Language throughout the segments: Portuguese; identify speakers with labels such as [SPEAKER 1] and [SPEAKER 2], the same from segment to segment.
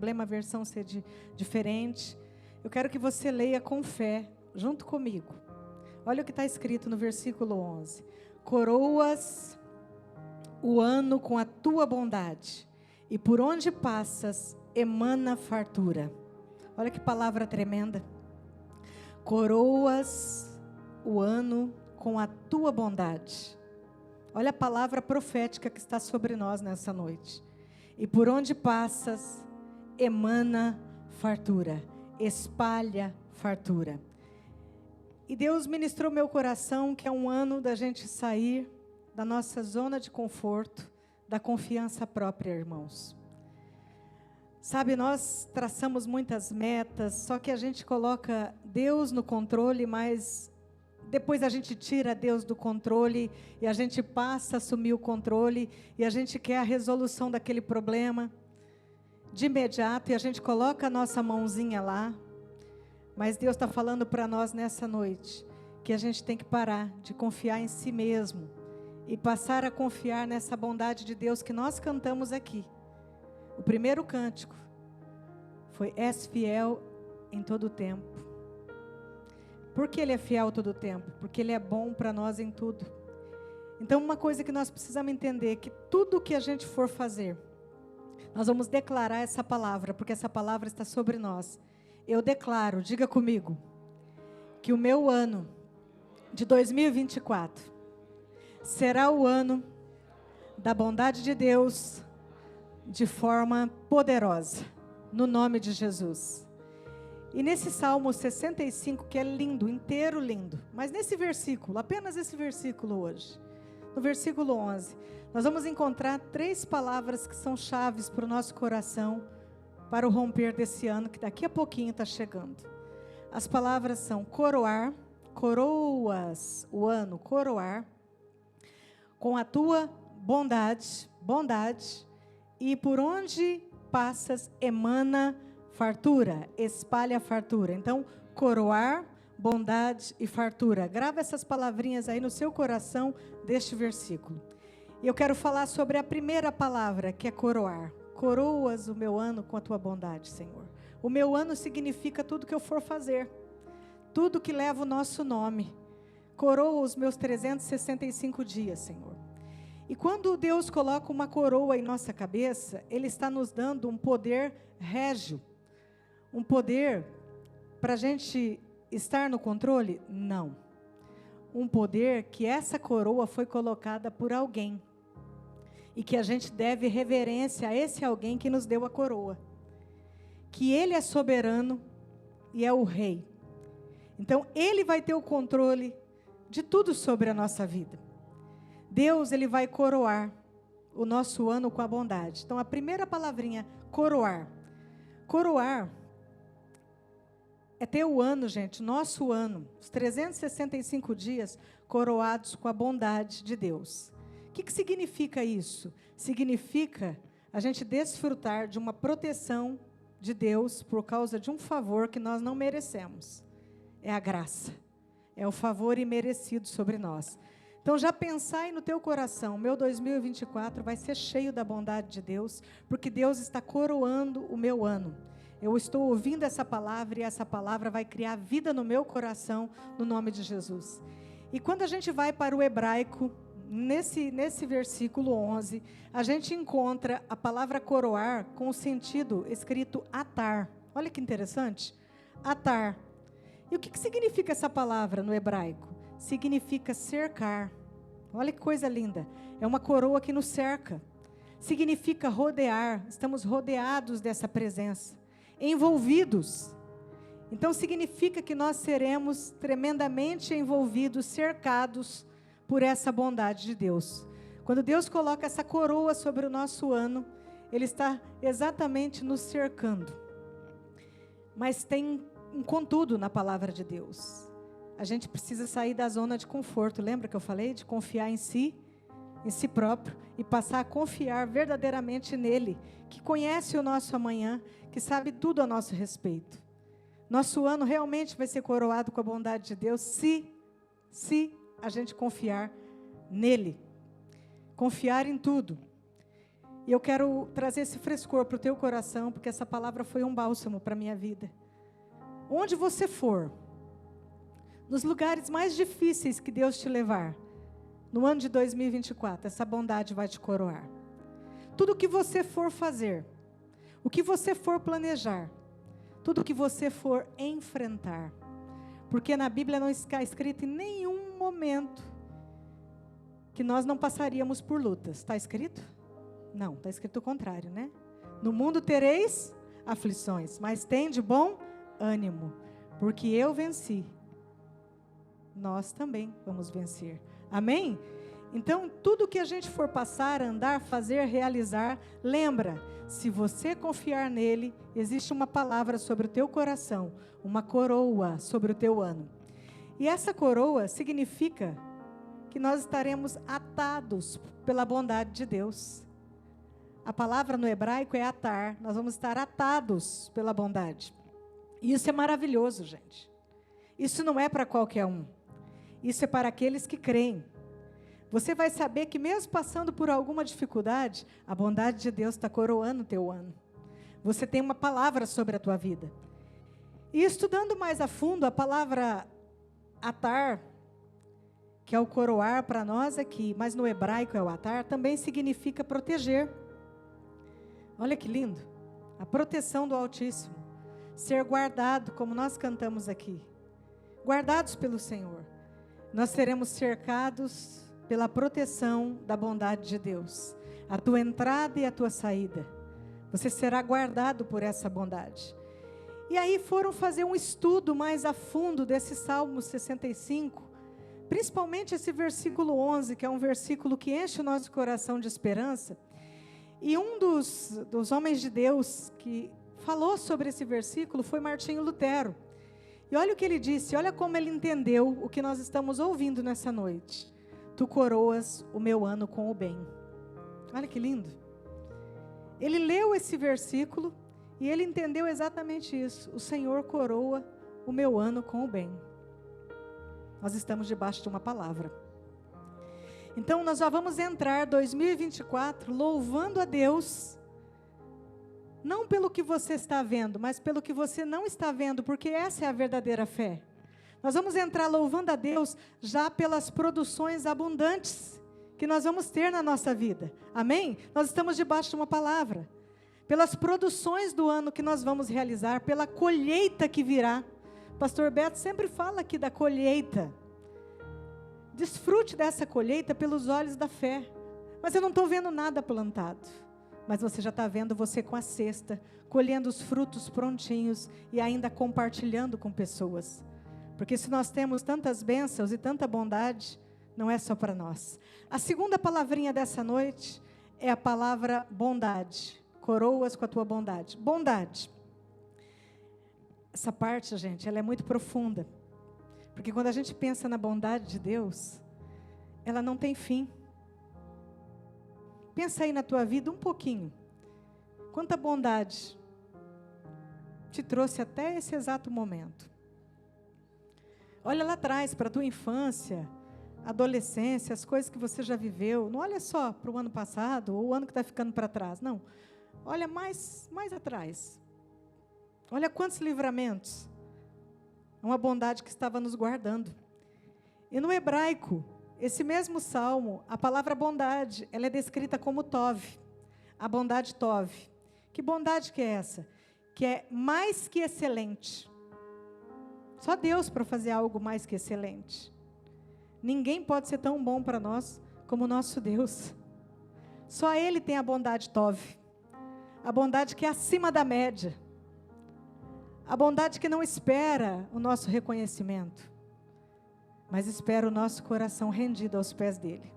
[SPEAKER 1] problema a versão ser diferente. Eu quero que você leia com fé, junto comigo. Olha o que está escrito no versículo 11. Coroas o ano com a tua bondade, e por onde passas, emana fartura. Olha que palavra tremenda. Coroas o ano com a tua bondade. Olha a palavra profética que está sobre nós nessa noite. E por onde passas, emana fartura, espalha fartura. E Deus ministrou meu coração que é um ano da gente sair da nossa zona de conforto, da confiança própria, irmãos. Sabe, nós traçamos muitas metas, só que a gente coloca Deus no controle, mas depois a gente tira Deus do controle e a gente passa a assumir o controle e a gente quer a resolução daquele problema de imediato e a gente coloca a nossa mãozinha lá. Mas Deus está falando para nós nessa noite que a gente tem que parar de confiar em si mesmo e passar a confiar nessa bondade de Deus que nós cantamos aqui. O primeiro cântico foi: és fiel em todo o tempo. Por que Ele é fiel todo o tempo? Porque Ele é bom para nós em tudo. Então uma coisa que nós precisamos entender é que tudo que a gente for fazer, nós vamos declarar essa palavra, porque essa palavra está sobre nós. Eu declaro, diga comigo, que o meu ano de 2024 será o ano da bondade de Deus de forma poderosa, no nome de Jesus. E nesse Salmo 65, que é lindo, inteiro lindo, mas nesse versículo, apenas esse versículo hoje, no versículo 11, nós vamos encontrar 3 palavras que são chaves para o nosso coração, para o romper desse ano, que daqui a pouquinho está chegando. As palavras são coroar, coroas o ano, coroar, com a tua bondade, bondade, e por onde passas, emana fartura, espalha fartura. Então, coroar, bondade e fartura. Grava essas palavrinhas aí no seu coração deste versículo. E eu quero falar sobre a primeira palavra, que é coroar. Coroas o meu ano com a tua bondade, Senhor. O meu ano significa tudo que eu for fazer, tudo que leva o nosso nome. Coroa os meus 365 dias, Senhor. E quando Deus coloca uma coroa em nossa cabeça, Ele está nos dando um poder régio. Um poder para a gente estar no controle? Não. Um poder que essa coroa foi colocada por alguém. E que a gente deve reverência a esse alguém que nos deu a coroa. Que Ele é soberano e é o rei. Então, Ele vai ter o controle de tudo sobre a nossa vida. Deus, Ele vai coroar o nosso ano com a bondade. Então, a primeira palavrinha, coroar. Coroar é ter o ano, gente, nosso ano, os 365 dias coroados com a bondade de Deus. O que significa isso? Significa a gente desfrutar de uma proteção de Deus por causa de um favor que nós não merecemos. É a graça. É o favor imerecido sobre nós. Então já pensar aí no teu coração, meu 2024 vai ser cheio da bondade de Deus, porque Deus está coroando o meu ano. Eu estou ouvindo essa palavra e essa palavra vai criar vida no meu coração, no nome de Jesus. E quando a gente vai para o hebraico, nesse versículo 11, a gente encontra a palavra coroar com o sentido escrito atar. Olha que interessante. Atar. E o que significa essa palavra no hebraico? Significa cercar. Olha que coisa linda. É uma coroa que nos cerca. Significa rodear. Estamos rodeados dessa presença. Envolvidos. Então significa que nós seremos tremendamente envolvidos, cercados por essa bondade de Deus. Quando Deus coloca essa coroa sobre o nosso ano, Ele está exatamente nos cercando. Mas tem um contudo na palavra de Deus. A gente precisa sair da zona de conforto. Lembra que eu falei de confiar em si próprio, e passar a confiar verdadeiramente nele, que conhece o nosso amanhã, que sabe tudo a nosso respeito. Nosso ano realmente vai ser coroado com a bondade de Deus, se a gente confiar nele. Confiar em tudo. E eu quero trazer esse frescor para o teu coração, porque essa palavra foi um bálsamo para a minha vida. Onde você for, nos lugares mais difíceis que Deus te levar, no ano de 2024, essa bondade vai te coroar. Tudo que você for fazer, o que você for planejar, tudo que você for enfrentar, porque na Bíblia não está escrito em nenhum momento que nós não passaríamos por lutas. Está escrito? Não, está escrito o contrário, né? No mundo tereis aflições, mas tende bom ânimo, porque eu venci. Nós também vamos vencer. Amém? Então, tudo que a gente for passar, andar, fazer, realizar, lembra, se você confiar nele, existe uma palavra sobre o teu coração, uma coroa sobre o teu ano. E essa coroa significa que nós estaremos atados pela bondade de Deus. A palavra no hebraico é atar, nós vamos estar atados pela bondade. E isso é maravilhoso, gente. Isso não é para qualquer um. Isso é para aqueles que creem. Você vai saber que mesmo passando por alguma dificuldade, a bondade de Deus está coroando o teu ano. Você tem uma palavra sobre a tua vida. E estudando mais a fundo, a palavra atar, que é o coroar para nós aqui, mas no hebraico é o atar, também significa proteger. Olha que lindo. A proteção do Altíssimo. Ser guardado, como nós cantamos aqui. Guardados pelo Senhor. Nós seremos cercados pela proteção da bondade de Deus. A tua entrada e a tua saída. Você será guardado por essa bondade. E aí foram fazer um estudo mais a fundo desse Salmo 65, principalmente esse versículo 11, que é um versículo que enche o nosso coração de esperança. E um dos homens de Deus que falou sobre esse versículo foi Martinho Lutero. E olha o que ele disse, olha como ele entendeu o que nós estamos ouvindo nessa noite. Tu coroas o meu ano com o bem. Olha que lindo. Ele leu esse versículo e ele entendeu exatamente isso. O Senhor coroa o meu ano com o bem. Nós estamos debaixo de uma palavra. Então nós já vamos entrar 2024 louvando a Deus, não pelo que você está vendo, mas pelo que você não está vendo, porque essa é a verdadeira fé. Nós vamos entrar louvando a Deus já pelas produções abundantes que nós vamos ter na nossa vida. Amém? Nós estamos debaixo de uma palavra. Pelas produções do ano que nós vamos realizar, pela colheita que virá. Pastor Beto sempre fala aqui da colheita. Desfrute dessa colheita pelos olhos da fé. Mas eu não estou vendo nada plantado. Mas você já está vendo você com a cesta, colhendo os frutos prontinhos e ainda compartilhando com pessoas. Porque se nós temos tantas bênçãos e tanta bondade, não é só para nós. A segunda palavrinha dessa noite é a palavra bondade. Coroas com a tua bondade. Bondade. Essa parte, gente, ela é muito profunda. Porque quando a gente pensa na bondade de Deus, ela não tem fim. Pensa aí na tua vida um pouquinho. Quanta bondade te trouxe até esse exato momento. Olha lá atrás, para a tua infância, adolescência, as coisas que você já viveu. Não olha só para o ano passado, ou o ano que está ficando para trás. Não. Olha mais atrás. Olha quantos livramentos. Uma bondade que estava nos guardando. E no hebraico, esse mesmo salmo, a palavra bondade, ela é descrita como Tov. A bondade Tov. Que bondade que é essa? Que é mais que excelente. Só Deus para fazer algo mais que excelente. Ninguém pode ser tão bom para nós como o nosso Deus. Só Ele tem a bondade Tov. A bondade que é acima da média. A bondade que não espera o nosso reconhecimento, mas espera o nosso coração rendido aos pés dele.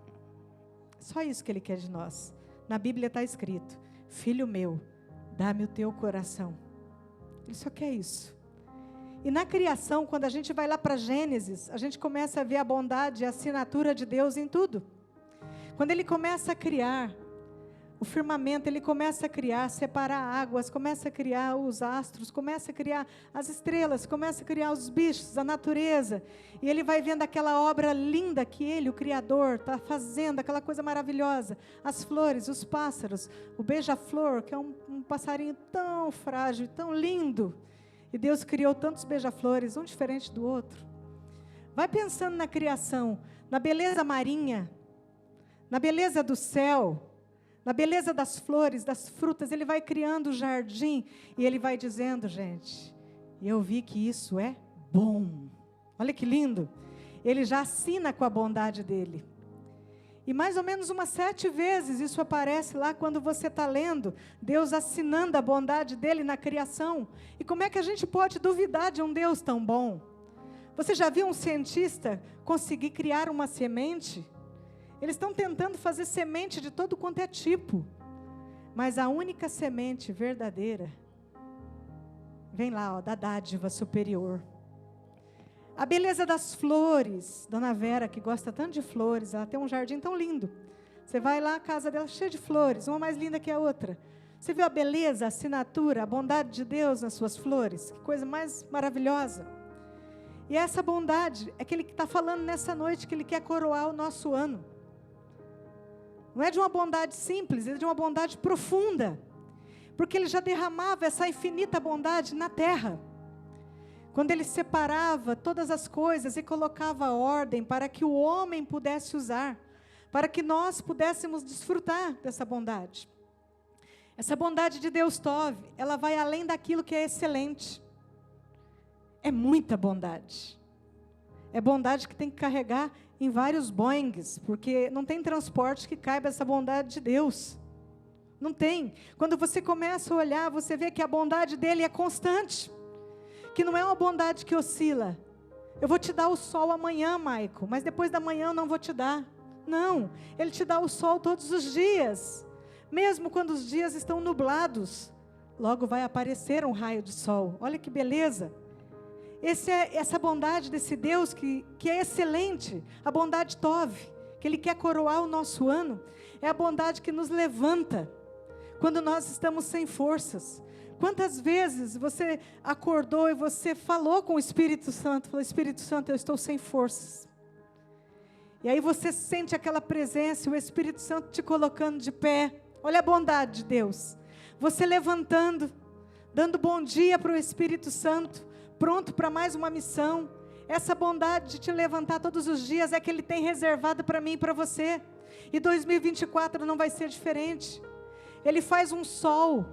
[SPEAKER 1] Só isso que ele quer de nós. Na Bíblia está escrito: filho meu, dá-me o teu coração. Ele só quer isso. E na criação, quando a gente vai lá para Gênesis, a gente começa a ver a bondade e a assinatura de Deus em tudo. Quando ele começa a criar, o firmamento, ele começa a criar, separar águas, começa a criar os astros, começa a criar as estrelas, começa a criar os bichos, a natureza. E ele vai vendo aquela obra linda que ele, o Criador, está fazendo, aquela coisa maravilhosa. As flores, os pássaros, o beija-flor, que é um passarinho tão frágil, tão lindo. E Deus criou tantos beija-flores, um diferente do outro. Vai pensando na criação, na beleza marinha, na beleza do céu, na beleza das flores, das frutas. Ele vai criando o jardim e ele vai dizendo, gente, eu vi que isso é bom. Olha que lindo. Ele já assina com a bondade dele. E mais ou menos umas 7 vezes isso aparece lá quando você está lendo, Deus assinando a bondade dele na criação. E como é que a gente pode duvidar de um Deus tão bom? Você já viu um cientista conseguir criar uma semente? Eles estão tentando fazer semente de todo quanto é tipo. Mas a única semente verdadeira vem lá, ó, da dádiva superior. A beleza das flores. Dona Vera, que gosta tanto de flores, ela tem um jardim tão lindo. Você vai lá, a casa dela cheia de flores, uma mais linda que a outra. Você viu a beleza, a assinatura, a bondade de Deus nas suas flores? Que coisa mais maravilhosa. E essa bondade é que Ele está falando nessa noite, que Ele quer coroar o nosso ano. Não é de uma bondade simples, é de uma bondade profunda. Porque Ele já derramava essa infinita bondade na terra. Quando Ele separava todas as coisas e colocava ordem para que o homem pudesse usar, para que nós pudéssemos desfrutar dessa bondade. Essa bondade de Deus Tov, ela vai além daquilo que é excelente. É muita bondade. É bondade que tem que carregar em vários Boeings, porque não tem transporte que caiba essa bondade de Deus. Não tem. Quando você começa a olhar, você vê que a bondade dele é constante. Que não é uma bondade que oscila. Eu vou te dar o sol amanhã, Maico, mas depois da manhã eu não vou te dar. Não, Ele te dá o sol todos os dias. Mesmo quando os dias estão nublados, logo vai aparecer um raio de sol. Olha que beleza. Essa bondade desse Deus que é excelente, a bondade Tov, que Ele quer coroar o nosso ano, é a bondade que nos levanta, quando nós estamos sem forças. Quantas vezes você acordou e você falou com o Espírito Santo, falou, Espírito Santo, eu estou sem forças. E aí você sente aquela presença, o Espírito Santo te colocando de pé. Olha a bondade de Deus. Você levantando, dando bom dia para o Espírito Santo, pronto para mais uma missão. Essa bondade de te levantar todos os dias é que Ele tem reservado para mim e para você. E 2024 não vai ser diferente. Ele faz um sol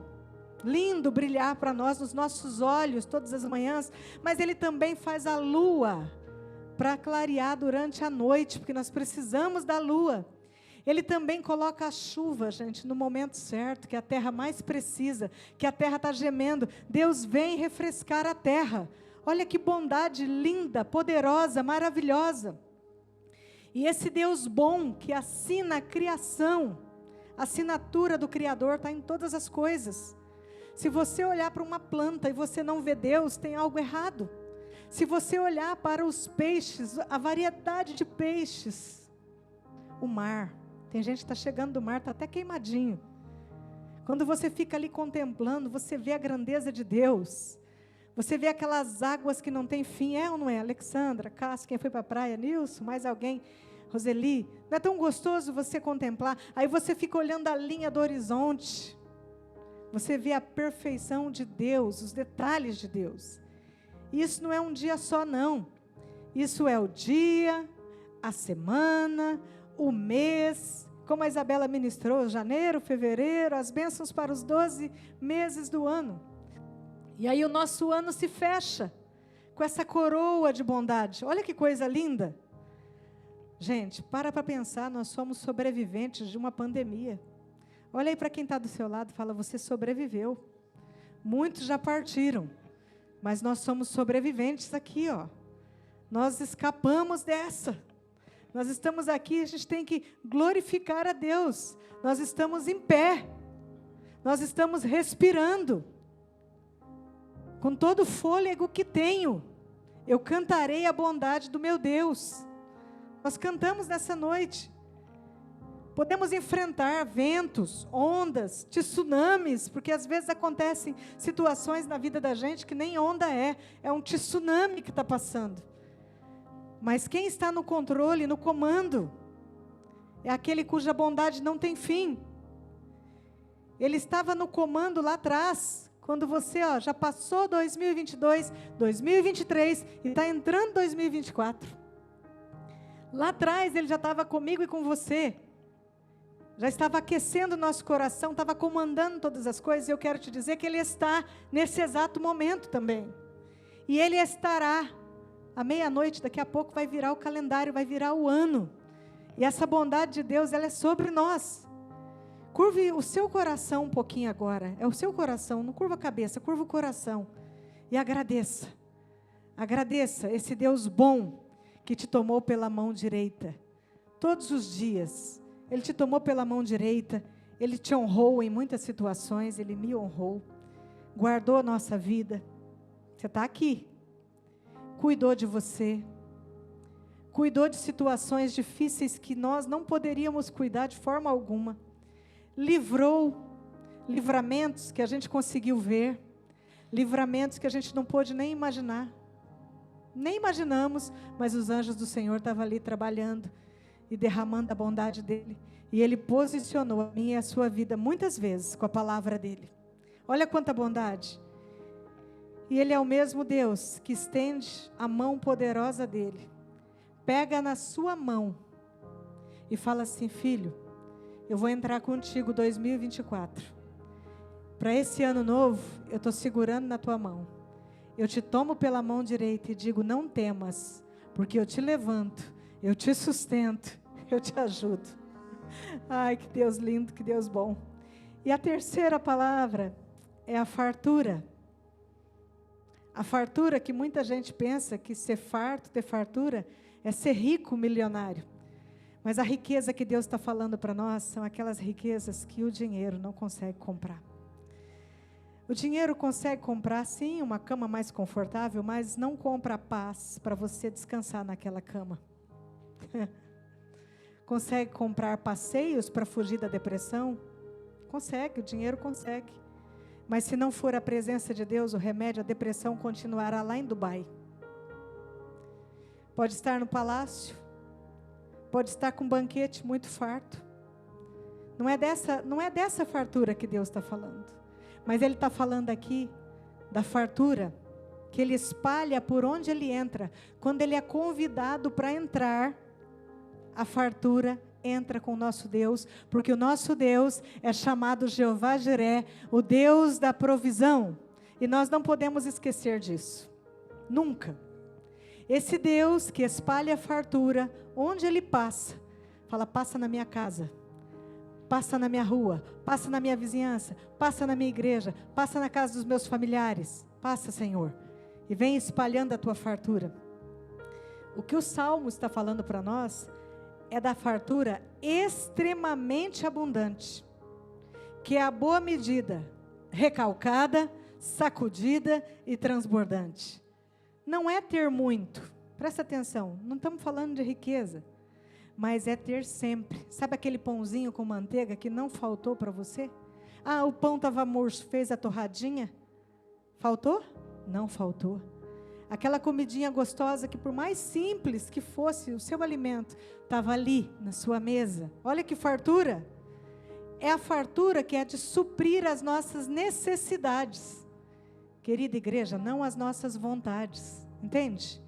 [SPEAKER 1] lindo brilhar para nós, nos nossos olhos, todas as manhãs, mas Ele também faz a lua para clarear durante a noite, porque nós precisamos da lua. Ele também coloca a chuva, gente, no momento certo, que a terra mais precisa, que a terra está gemendo. Deus vem refrescar a terra. Olha que bondade linda, poderosa, maravilhosa. E esse Deus bom, que assina a criação, a assinatura do Criador está em todas as coisas. Se você olhar para uma planta e você não vê Deus, tem algo errado. Se você olhar para os peixes, a variedade de peixes, o mar, tem gente que está chegando do mar, está até queimadinho. Quando você fica ali contemplando, você vê a grandeza de Deus. Você vê aquelas águas que não tem fim, é ou não é? Alexandra, Cássio, quem foi para a praia, Nilson, mais alguém, Roseli. Não é tão gostoso você contemplar? Aí você fica olhando a linha do horizonte. Você vê a perfeição de Deus, os detalhes de Deus. E isso não é um dia só, não. Isso é o dia, a semana, o mês, como a Isabela ministrou, janeiro, fevereiro, as bênçãos para os 12 meses do ano. E aí o nosso ano se fecha com essa coroa de bondade. Olha que coisa linda. Gente, para pensar, nós somos sobreviventes de uma pandemia. Olha aí para quem está do seu lado e fala, você sobreviveu. Muitos já partiram, mas nós somos sobreviventes aqui, ó. Nós escapamos dessa. Nós estamos aqui, a gente tem que glorificar a Deus. Nós estamos em pé. Nós estamos respirando. Com todo o fôlego que tenho, eu cantarei a bondade do meu Deus. Nós cantamos nessa noite. Podemos enfrentar ventos, ondas, tsunamis, porque às vezes acontecem situações na vida da gente que nem onda é um tsunami que está passando. Mas quem está no controle, no comando, é aquele cuja bondade não tem fim. Ele estava no comando lá atrás, quando você já passou 2022, 2023 e está entrando 2024. Lá atrás ele já estava comigo e com você. Já estava aquecendo o nosso coração, estava comandando todas as coisas, e eu quero te dizer que Ele está nesse exato momento também. E Ele estará, à meia-noite, daqui a pouco vai virar o calendário, vai virar o ano. E essa bondade de Deus, ela é sobre nós. Curve o seu coração um pouquinho agora, é o seu coração, não curva a cabeça, curva o coração. E agradeça. Agradeça esse Deus bom que te tomou pela mão direita, todos os dias. Ele te tomou pela mão direita, Ele te honrou em muitas situações, Ele me honrou, guardou a nossa vida. Você está aqui, cuidou de você, cuidou de situações difíceis que nós não poderíamos cuidar de forma alguma, livrou livramentos que a gente conseguiu ver, livramentos que a gente não pôde nem imaginar, nem imaginamos, mas os anjos do Senhor estavam ali trabalhando, e derramando a bondade dEle, e Ele posicionou a minha e a sua vida muitas vezes com a palavra dEle. Olha quanta bondade. E Ele é o mesmo Deus que estende a mão poderosa dEle, pega na sua mão e fala assim: filho, eu vou entrar contigo 2024, para esse ano novo, eu estou segurando na tua mão, eu te tomo pela mão direita e digo: não temas, porque eu te levanto, eu te sustento, eu te ajudo. Ai, que Deus lindo, que Deus bom. E a terceira palavra é a fartura. A fartura que muita gente pensa que ser farto, ter fartura, é ser rico, milionário. Mas a riqueza que Deus está falando para nós são aquelas riquezas que o dinheiro não consegue comprar. O dinheiro consegue comprar, sim, uma cama mais confortável, mas não compra a paz para você descansar naquela cama. Consegue comprar passeios para fugir da depressão? Consegue, o dinheiro consegue. Mas se não for a presença de Deus, o remédio, a depressão continuará lá em Dubai. Pode estar no palácio, pode estar com um banquete muito farto. Não é dessa fartura que Deus está falando. Mas Ele está falando aqui da fartura que Ele espalha por onde Ele entra. Quando Ele é convidado para entrar, a fartura entra com o nosso Deus, porque o nosso Deus é chamado Jeová Jiré, o Deus da provisão, e nós não podemos esquecer disso, nunca. Esse Deus que espalha a fartura, onde Ele passa, fala: passa na minha casa, passa na minha rua, passa na minha vizinhança, passa na minha igreja, passa na casa dos meus familiares, passa, Senhor, e vem espalhando a tua fartura. O que o Salmo está falando para nós é da fartura extremamente abundante, que é a boa medida, recalcada, sacudida e transbordante. Não é ter muito, presta atenção, não estamos falando de riqueza, mas é ter sempre. Sabe aquele pãozinho com manteiga que não faltou para você? Ah, o pão estava murcho, fez a torradinha? Faltou? Não faltou. Aquela comidinha gostosa que, por mais simples que fosse o seu alimento, estava ali na sua mesa. Olha que fartura. É a fartura que é de suprir as nossas necessidades. Querida igreja, não as nossas vontades. Entende?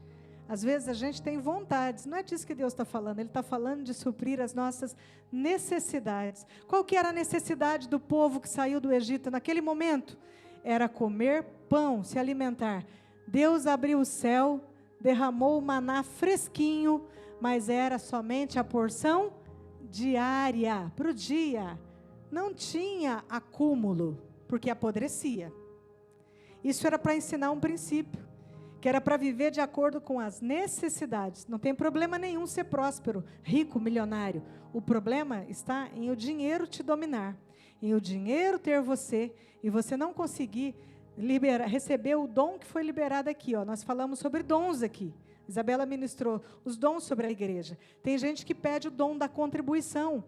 [SPEAKER 1] Às vezes a gente tem vontades. Não é disso que Deus está falando. Ele está falando de suprir as nossas necessidades. Qual que era a necessidade do povo que saiu do Egito naquele momento? Era comer pão, se alimentar. Deus abriu o céu, derramou o maná fresquinho, mas era somente a porção diária, para o dia. Não tinha acúmulo, porque apodrecia. Isso era para ensinar um princípio, que era para viver de acordo com as necessidades. Não tem problema nenhum ser próspero, rico, milionário. O problema está em o dinheiro te dominar, em o dinheiro ter você, e você não conseguir receber o dom que foi liberado aqui. Nós falamos sobre dons aqui. Isabela ministrou os dons sobre a igreja. Tem gente que pede o dom da contribuição.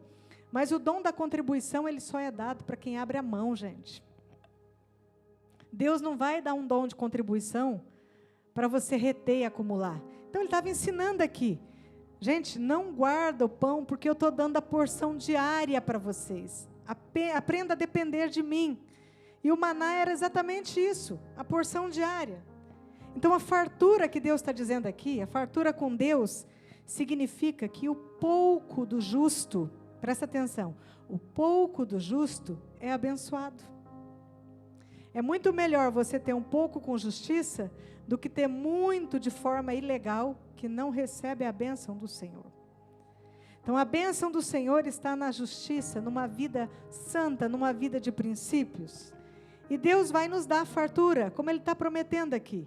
[SPEAKER 1] Mas o dom da contribuição, ele só é dado para quem abre a mão, gente. Deus não vai dar um dom de contribuição para você reter e acumular. Então, ele estava ensinando aqui. Gente, não guarda o pão, porque eu estou dando a porção diária para vocês. Aprenda a depender de mim. E o maná era exatamente isso, a porção diária. Então, a fartura que Deus está dizendo aqui, a fartura com Deus, significa que o pouco do justo, presta atenção, o pouco do justo é abençoado. É muito melhor você ter um pouco com justiça do que ter muito de forma ilegal, que não recebe a bênção do Senhor. Então, a bênção do Senhor está na justiça, numa vida santa, numa vida de princípios. E Deus vai nos dar fartura, como Ele está prometendo aqui.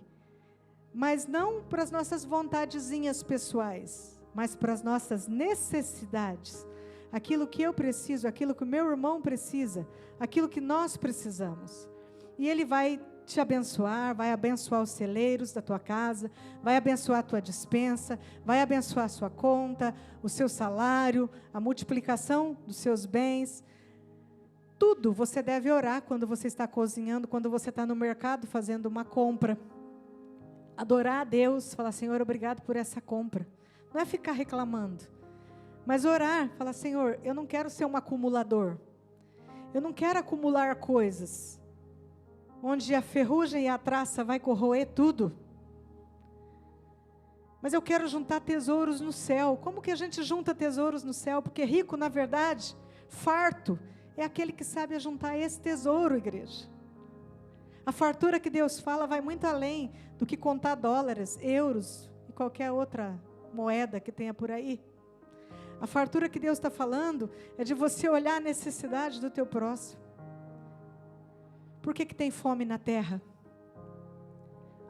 [SPEAKER 1] Mas não para as nossas vontadezinhas pessoais, mas para as nossas necessidades. Aquilo que eu preciso, aquilo que o meu irmão precisa, aquilo que nós precisamos. E Ele vai te abençoar, vai abençoar os celeiros da tua casa, vai abençoar a tua despensa, vai abençoar a sua conta, o seu salário, a multiplicação dos seus bens. Tudo você deve orar quando você está cozinhando, quando você está no mercado fazendo uma compra. Adorar a Deus, falar, Senhor, obrigado por essa compra. Não é ficar reclamando, mas orar, falar, Senhor, eu não quero ser um acumulador. Eu não quero acumular coisas, onde a ferrugem e a traça vai corroer tudo. Mas eu quero juntar tesouros no céu. Como que a gente junta tesouros no céu? Porque rico, na verdade, farto, é aquele que sabe juntar esse tesouro, igreja. A fartura que Deus fala vai muito além do que contar dólares, euros e qualquer outra moeda que tenha por aí. A fartura que Deus está falando é de você olhar a necessidade do teu próximo. Por que tem fome na terra?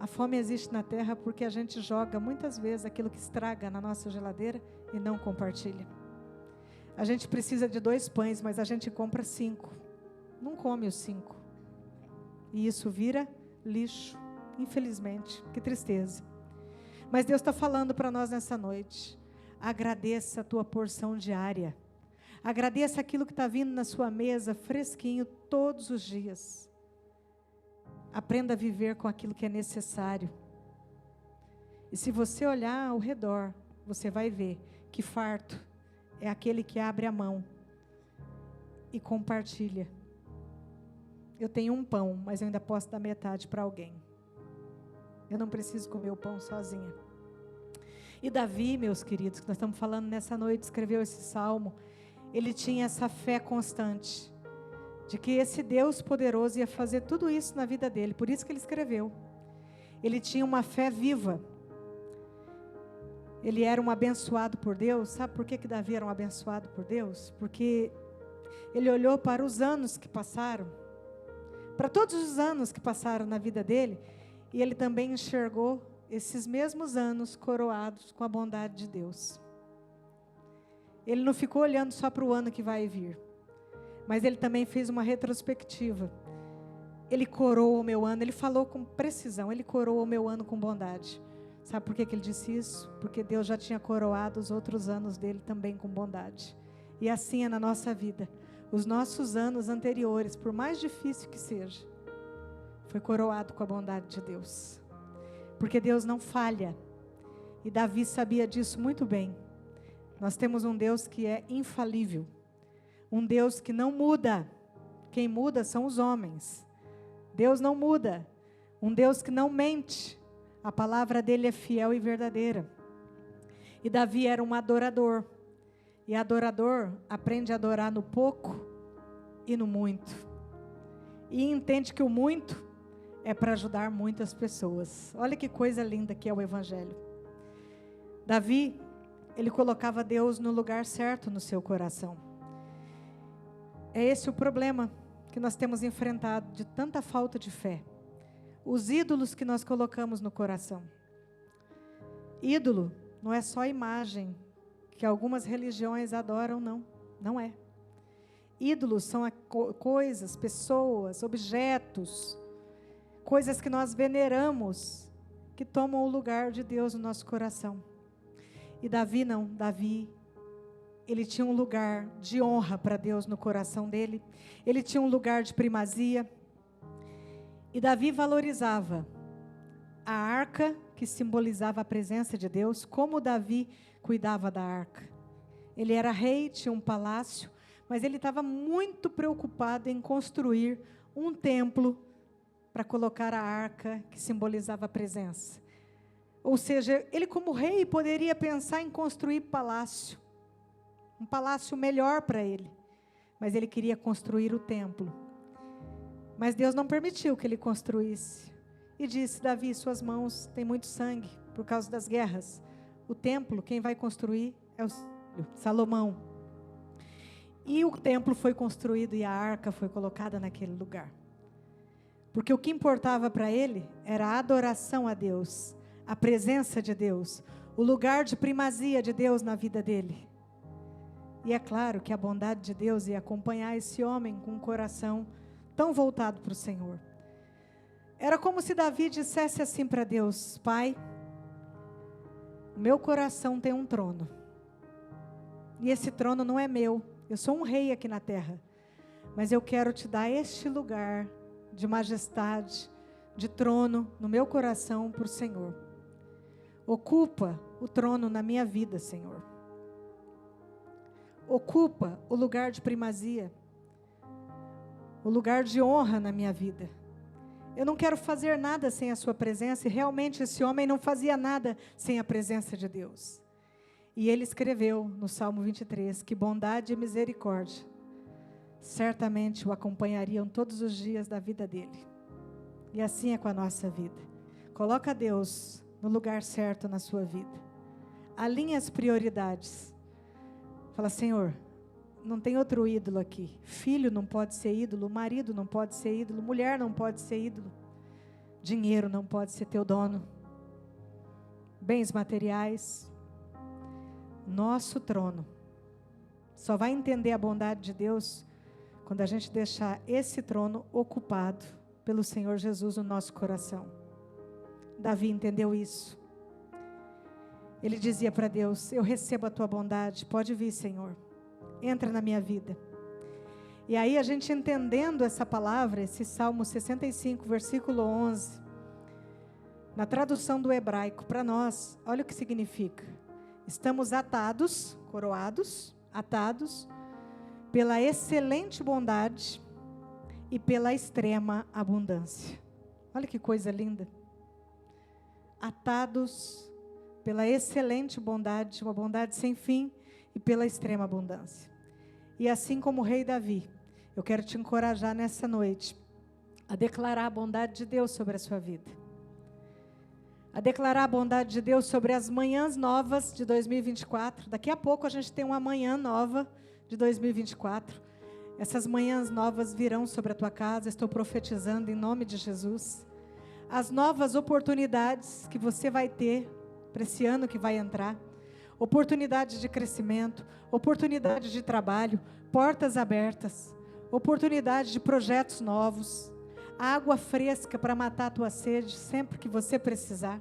[SPEAKER 1] A fome existe na terra porque a gente joga muitas vezes aquilo que estraga na nossa geladeira e não compartilha. A gente precisa de 2 pães, mas a gente compra 5. Não come os 5. E isso vira lixo, infelizmente. Que tristeza. Mas Deus está falando para nós nessa noite. Agradeça a tua porção diária. Agradeça aquilo que está vindo na sua mesa, fresquinho, todos os dias. Aprenda a viver com aquilo que é necessário. E se você olhar ao redor, você vai ver que farto é aquele que abre a mão e compartilha. Eu tenho um pão, mas eu ainda posso dar metade para alguém. Eu não preciso comer o pão sozinha. E Davi, meus queridos, que nós estamos falando nessa noite, escreveu esse salmo. Ele tinha essa fé constante, de que esse Deus poderoso ia fazer tudo isso na vida dele. Por isso que ele escreveu. Ele tinha uma fé viva. Ele era um abençoado por Deus. Sabe por que Davi era um abençoado por Deus? Porque ele olhou para os anos que passaram, para todos os anos que passaram na vida dele, e ele também enxergou esses mesmos anos coroados com a bondade de Deus. Ele não ficou olhando só para o ano que vai vir, mas ele também fez uma retrospectiva. Ele coroou o meu ano, ele falou com precisão, ele coroou o meu ano com bondade. Sabe por que ele disse isso? Porque Deus já tinha coroado os outros anos dele também com bondade. E assim é na nossa vida. Os nossos anos anteriores, por mais difícil que seja, foi coroado com a bondade de Deus. Porque Deus não falha. E Davi sabia disso muito bem. Nós temos um Deus que é infalível. Um Deus que não muda. Quem muda são os homens. Deus não muda. Um Deus que não mente. A palavra dele é fiel e verdadeira. E Davi era um adorador. E adorador aprende a adorar no pouco e no muito. E entende que o muito é para ajudar muitas pessoas. Olha que coisa linda que é o Evangelho. Davi, ele colocava Deus no lugar certo no seu coração. É esse o problema que nós temos enfrentado, de tanta falta de fé. Os ídolos que nós colocamos no coração. Ídolo não é só imagem que algumas religiões adoram, não. Não é. Ídolos são coisas, pessoas, objetos, coisas que nós veneramos, que tomam o lugar de Deus no nosso coração. E Davi não. Davi, ele tinha um lugar de honra para Deus no coração dele, ele tinha um lugar de primazia, e Davi valorizava a arca, que simbolizava a presença de Deus, como Davi cuidava da arca. Ele era rei, tinha um palácio, mas ele estava muito preocupado em construir um templo para colocar a arca que simbolizava a presença. Ou seja, ele como rei poderia pensar em construir palácio, um palácio melhor para ele, mas ele queria construir o templo. Mas Deus não permitiu que ele construísse. E disse: Davi, suas mãos têm muito sangue por causa das guerras. O templo, quem vai construir é o Salomão. E o templo foi construído e a arca foi colocada naquele lugar. Porque o que importava para ele era a adoração a Deus, a presença de Deus, o lugar de primazia de Deus na vida dele. E é claro que a bondade de Deus ia acompanhar esse homem com um coração tão voltado para o Senhor. Era como se Davi dissesse assim para Deus: Pai, o meu coração tem um trono, e esse trono não é meu, eu sou um rei aqui na terra, mas eu quero te dar este lugar de majestade, de trono no meu coração para o Senhor. Ocupa o trono na minha vida, Senhor. Ocupa o lugar de primazia, o lugar de honra na minha vida. Eu não quero fazer nada sem a sua presença, e realmente esse homem não fazia nada sem a presença de Deus. E ele escreveu no Salmo 23, que bondade e misericórdia certamente o acompanhariam todos os dias da vida dele. E assim é com a nossa vida. Coloca Deus no lugar certo na sua vida. Alinha as prioridades. Fala: Senhor, não tem outro ídolo aqui. Filho não pode ser ídolo, marido não pode ser ídolo, mulher não pode ser ídolo, dinheiro não pode ser teu dono, bens materiais. Nosso trono só vai entender a bondade de Deus quando a gente deixar esse trono ocupado pelo Senhor Jesus no nosso coração. Davi entendeu isso. Ele dizia para Deus: eu recebo a tua bondade, pode vir, Senhor, entra na minha vida. E aí a gente entendendo essa palavra, esse Salmo 65, versículo 11, na tradução do hebraico para nós, olha o que significa: estamos atados, coroados, atados pela excelente bondade e pela extrema abundância. Olha que coisa linda. Atados pela excelente bondade, uma bondade sem fim, e pela extrema abundância. E assim como o rei Davi, eu quero te encorajar nessa noite a declarar a bondade de Deus sobre a sua vida, a declarar a bondade de Deus sobre as manhãs novas de 2024. Daqui a pouco a gente tem uma manhã nova de 2024. Essas manhãs novas virão sobre a tua casa, estou profetizando em nome de Jesus. As novas oportunidades que você vai ter para esse ano que vai entrar, oportunidades de crescimento, oportunidades de trabalho, portas abertas, oportunidade de projetos novos, água fresca para matar a tua sede sempre que você precisar.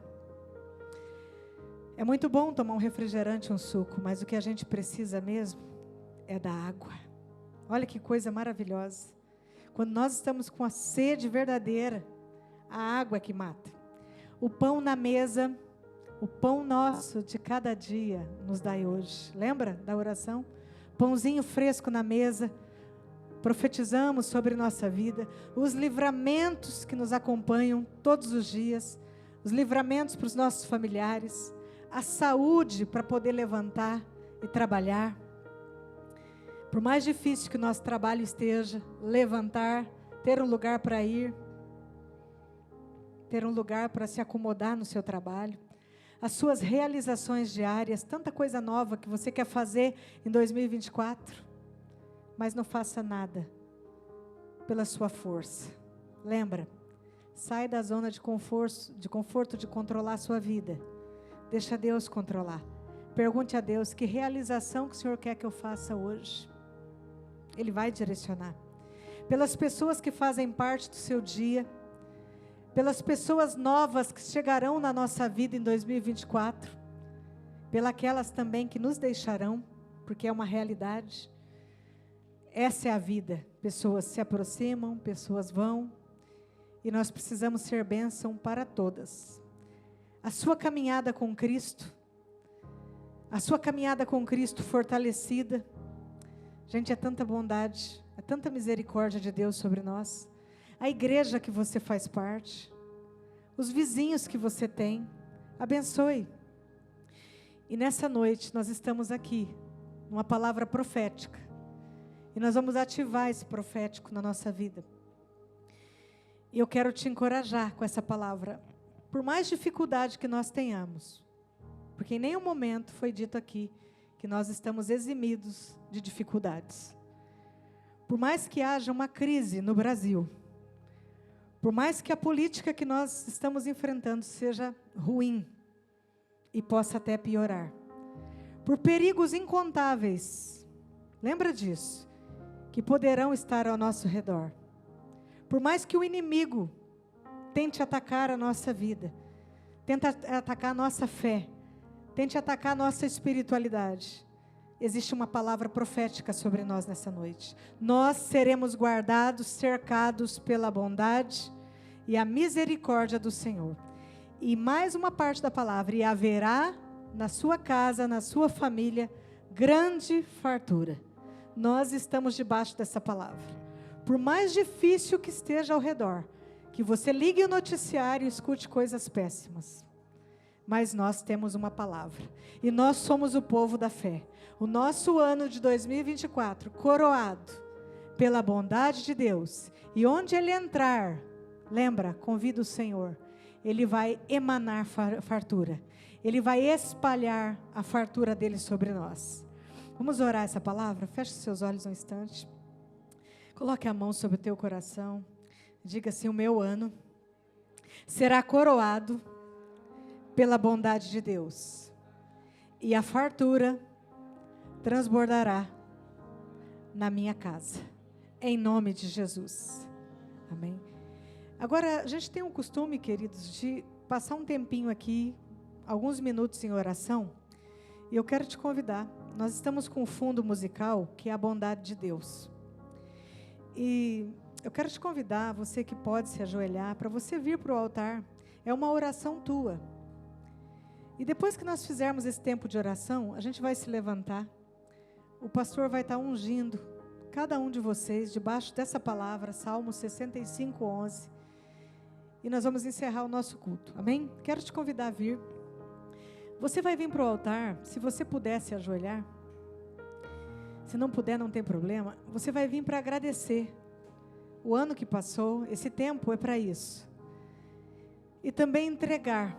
[SPEAKER 1] É muito bom tomar um refrigerante, um suco, mas o que a gente precisa mesmo é da água. Olha que coisa maravilhosa. Quando nós estamos com a sede verdadeira, a água é que mata. O pão na mesa, o pão nosso de cada dia nos dai hoje. Lembra da oração? Pãozinho fresco na mesa. Profetizamos sobre nossa vida, os livramentos que nos acompanham todos os dias, os livramentos para os nossos familiares, a saúde para poder levantar e trabalhar. Por mais difícil que o nosso trabalho esteja, levantar, ter um lugar para ir, ter um lugar para se acomodar no seu trabalho, as suas realizações diárias, tanta coisa nova que você quer fazer em 2024, mas não faça nada pela sua força. Lembra, sai da zona de conforto de controlar a sua vida. Deixa Deus controlar. Pergunte a Deus: que realização que o Senhor quer que eu faça hoje? Ele vai direcionar. Pelas pessoas que fazem parte do seu dia, pelas pessoas novas que chegarão na nossa vida em 2024, pelas também que nos deixarão, porque é uma realidade. Essa é a vida. Pessoas se aproximam, pessoas vão, e nós precisamos ser bênção para todas. A sua caminhada com Cristo, a sua caminhada com Cristo fortalecida. Gente, é tanta bondade, é tanta misericórdia de Deus sobre nós. A igreja que você faz parte, os vizinhos que você tem, abençoe. E nessa noite nós estamos aqui, numa palavra profética. E nós vamos ativar esse profético na nossa vida. E eu quero te encorajar com essa palavra. Por mais dificuldade que nós tenhamos, porque em nenhum momento foi dito aqui que nós estamos eximidos de dificuldades. Por mais que haja uma crise no Brasil, por mais que a política que nós estamos enfrentando seja ruim e possa até piorar, por perigos incontáveis, lembra disso, que poderão estar ao nosso redor. Por mais que o inimigo tente atacar a nossa vida, tente atacar a nossa fé, tente atacar a nossa espiritualidade, existe uma palavra profética sobre nós nessa noite. Nós seremos guardados, cercados pela bondade e a misericórdia do Senhor. E mais uma parte da palavra: e haverá na sua casa, na sua família, grande fartura. Nós estamos debaixo dessa palavra. Por mais difícil que esteja ao redor, que você ligue o noticiário e escute coisas péssimas, mas nós temos uma palavra, e nós somos o povo da fé. O nosso ano de 2024, coroado pela bondade de Deus, e onde Ele entrar, lembra, convida o Senhor, Ele vai emanar fartura, Ele vai espalhar a fartura dEle sobre nós. Vamos orar essa palavra? Feche seus olhos um instante. Coloque a mão sobre o teu coração. Diga assim: o meu ano será coroado pela bondade de Deus, e a fartura transbordará na minha casa, em nome de Jesus. Amém. Agora, a gente tem um costume, queridos, de passar um tempinho aqui, alguns minutos em oração, e eu quero te convidar. Nós estamos com um fundo musical, que é a bondade de Deus. E eu quero te convidar, você que pode se ajoelhar, para você vir para o altar. É uma oração tua. E depois que nós fizermos esse tempo de oração, a gente vai se levantar. O pastor vai estar ungindo cada um de vocês debaixo dessa palavra, Salmo 65, 11. E nós vamos encerrar o nosso culto. Amém? Quero te convidar a vir. Você vai vir para o altar, se você puder se ajoelhar. Se não puder, não tem problema. Você vai vir para agradecer o ano que passou. Esse tempo é para isso. E também entregar